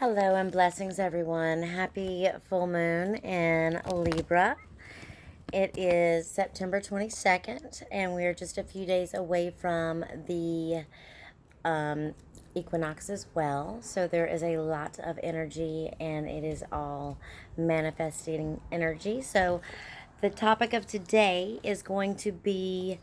Hello and blessings, everyone. Happy full moon in Libra. It is September 22nd, and we're just a few days away from the equinox as well. So there is a lot of energy, and it is all manifesting energy. So the topic of today is going to be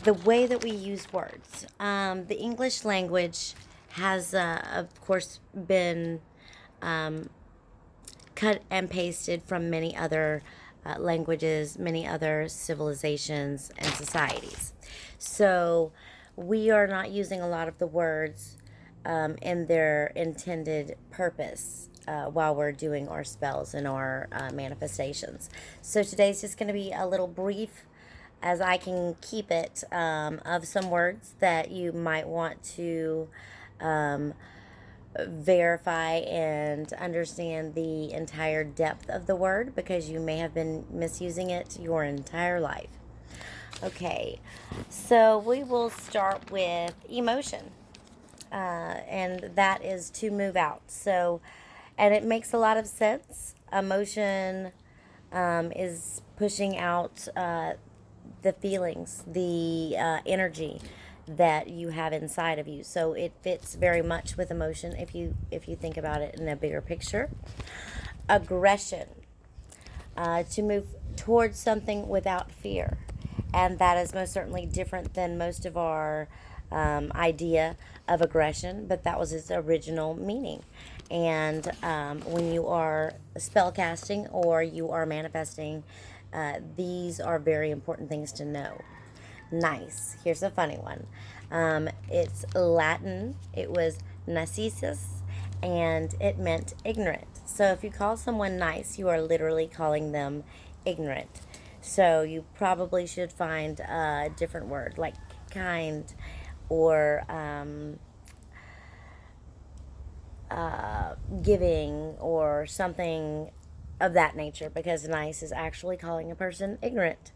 the way that we use words. The English language has, of course, been cut and pasted from many other languages, many other civilizations and societies. So we are not using a lot of the words in their intended purpose while we're doing our spells and our manifestations. So today's just going to be a little brief, as I can keep it, of some words that you might want to verify and understand the entire depth of the word, because you may have been misusing it your entire life. Okay, so we will start with emotion, and that is to move out. So, and it makes a lot of sense. Emotion is pushing out the feelings, the energy that you have inside of you. So it fits very much with emotion if you think about it in a bigger picture. Aggression, to move towards something without fear, and that is most certainly different than most of our idea of aggression, but that was its original meaning. And when you are spell casting or you are manifesting, these are very important things to know. Nice. Here's a funny one. It's Latin. It was Narcissus, and it meant ignorant. So if you call someone nice, you are literally calling them ignorant. So you probably should find a different word like kind or giving or something of that nature, because nice is actually calling a person ignorant.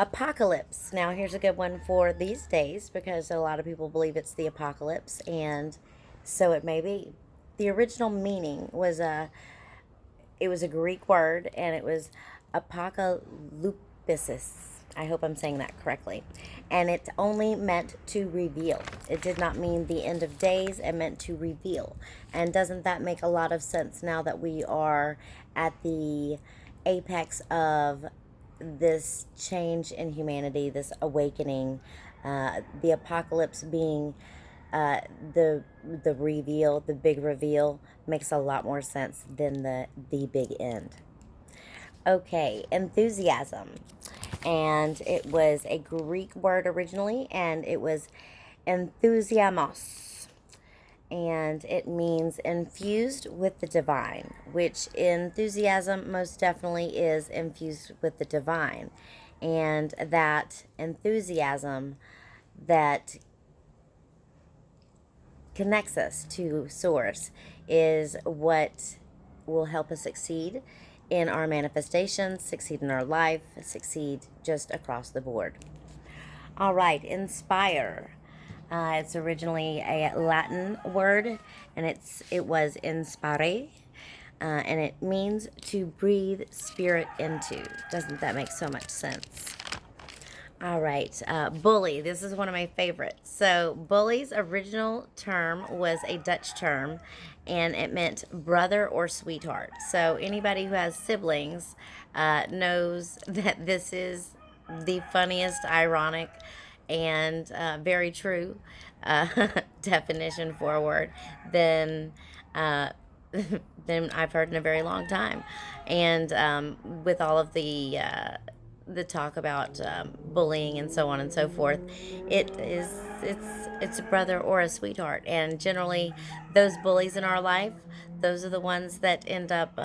Apocalypse. Now, here's a good one for these days, because a lot of people believe it's the apocalypse, and so it may be. The original meaning was it was a Greek word, and it was apocalypsis. I hope I'm saying that correctly. And it only meant to reveal. It did not mean the end of days. It meant to reveal. And doesn't that make a lot of sense now that we are at the apex of this change in humanity, this awakening, the apocalypse being the reveal, the big reveal, makes a lot more sense than the big end. Okay, enthusiasm, and it was a Greek word originally, and it was enthusiamos, and it means infused with the divine, which enthusiasm most definitely is infused with the divine. And that enthusiasm that connects us to source is what will help us succeed in our manifestations, succeed in our life, succeed just across the board. All right, inspire. It's originally a Latin word, and it was inspire, and it means to breathe spirit into. Doesn't that make so much sense? All right, bully. This is one of my favorites. So, bully's original term was a Dutch term, and it meant brother or sweetheart. So, anybody who has siblings knows that this is the funniest, ironic, and very true definition for a word than than I've heard in a very long time. And with all of the talk about bullying and so on and so forth, it's a brother or a sweetheart, and generally those bullies in our life, those are the ones that end up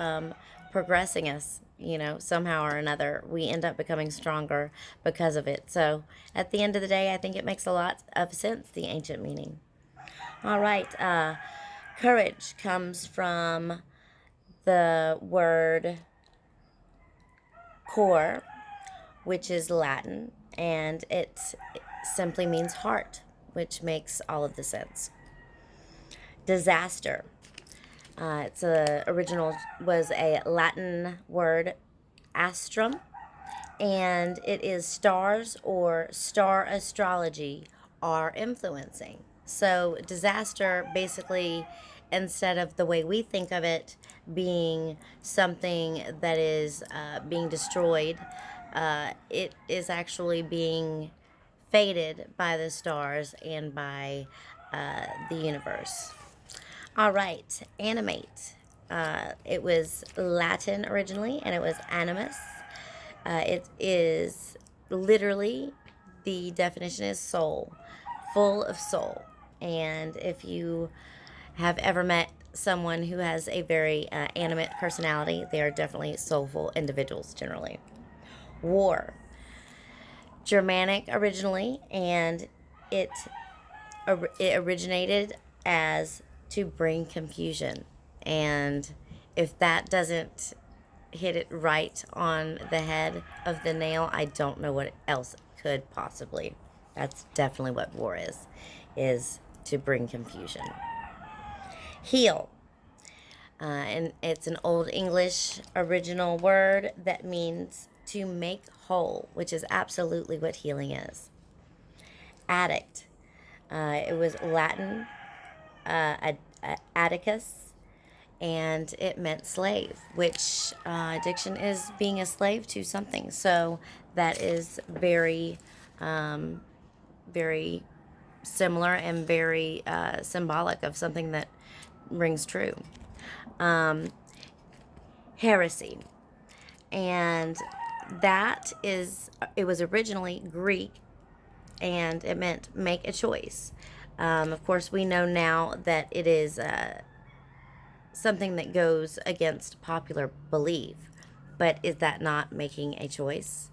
progressing us. Somehow or another, we end up becoming stronger because of it. So at the end of the day, I think it makes a lot of sense, the ancient meaning. All right, courage comes from the word cor, which is Latin, and it simply means heart, which makes all of the sense. Disaster. It's a original was a Latin word, astrum, and it is stars or star astrology are influencing. So disaster basically, instead of the way we think of it being something that is being destroyed, it is actually being fated by the stars and by the universe. All right, animate. It was Latin originally, and it was animus. It is literally, the definition is soul, full of soul. And if you have ever met someone who has a very animate personality, they are definitely soulful individuals generally. War, Germanic originally, and it it originated as to bring confusion. And if that doesn't hit it right on the head of the nail, I don't know what else could possibly. That's definitely what war is to bring confusion. Heal. And it's an Old English original word that means to make whole, which is absolutely what healing is. Addict. It was Latin, Atticus, and it meant slave, which addiction is being a slave to something. So that is very, very similar and very symbolic of something that rings true. Heresy. And that is, it was originally Greek, and it meant make a choice. Of course, we know now that it is something that goes against popular belief, but is that not making a choice?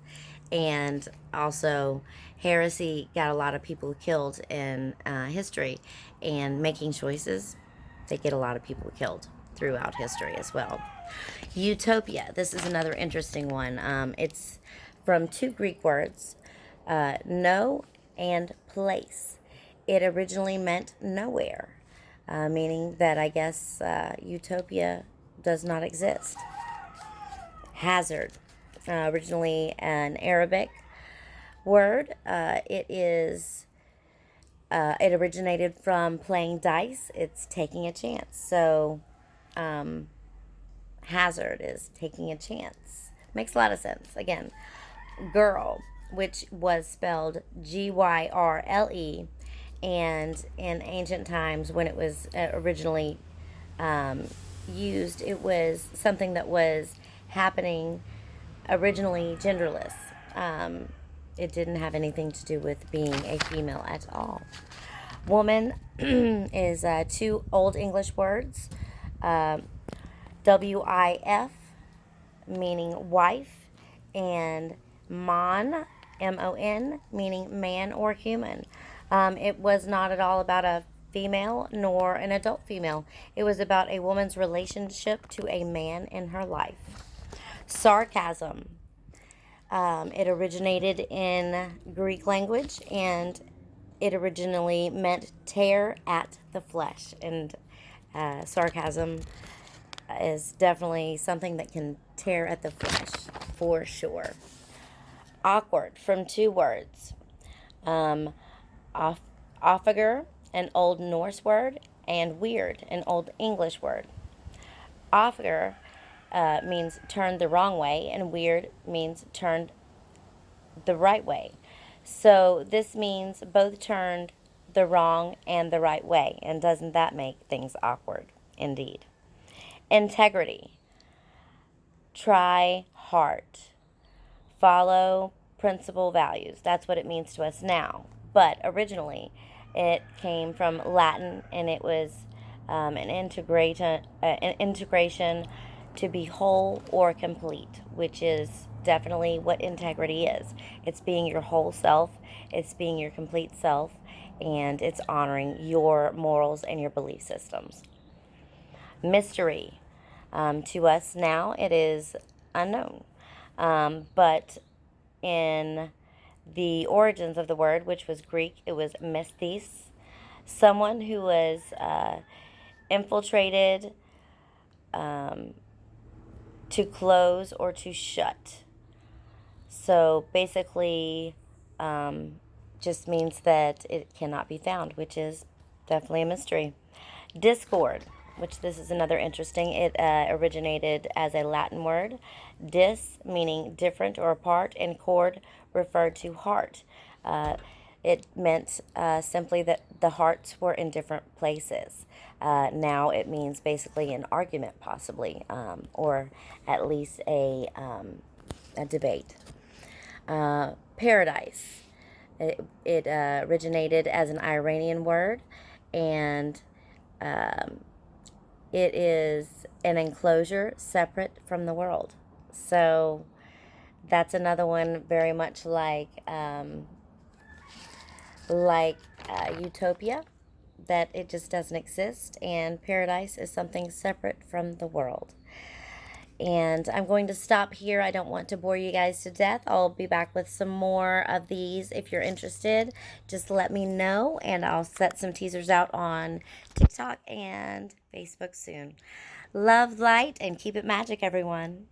And also, heresy got a lot of people killed in history, and making choices, they get a lot of people killed throughout history as well. Utopia, this is another interesting one. It's from two Greek words, no and place. It originally meant nowhere, meaning that I guess utopia does not exist. Hazard, originally an Arabic word. It originated from playing dice. It's taking a chance. So, hazard is taking a chance. Makes a lot of sense. Again, girl, which was spelled Gyrle, and in ancient times when it was originally used, it was something that was happening originally genderless. It didn't have anything to do with being a female at all. Woman is two Old English words, WIF, meaning wife, and mon, MON, meaning man or human. It was not at all about a female nor an adult female. It was about a woman's relationship to a man in her life. Sarcasm. It originated in Greek language, and it originally meant tear at the flesh. And sarcasm is definitely something that can tear at the flesh for sure. Awkward, from two words. Offiger, an Old Norse word, and weird, an Old English word. Offiger means turned the wrong way, and weird means turned the right way. So this means both turned the wrong and the right way. And doesn't that make things awkward? Indeed. Integrity. Try heart. Follow principal values. That's what it means to us now. But originally, it came from Latin, and it was an integration to be whole or complete, which is definitely what integrity is. It's being your whole self, it's being your complete self, and it's honoring your morals and your belief systems. Mystery. To us now, it is unknown. But in the origins of the word, which was Greek, it was mystis, someone who was infiltrated to close or to shut. So basically, just means that it cannot be found, which is definitely a mystery. Discord, which this is another interesting. It originated as a Latin word. Dis, meaning different or apart, and cord referred to heart. It meant simply that the hearts were in different places. Now it means basically an argument, possibly, or at least a debate. Paradise. It originated as an Iranian word, and it is an enclosure separate from the world. So that's another one very much like Utopia, that it just doesn't exist, and paradise is something separate from the world. And I'm going to stop here. I don't want to bore you guys to death. I'll be back with some more of these. If you're interested, just let me know, and I'll set some teasers out on TikTok and Facebook soon. Love, light, and keep it magic, everyone.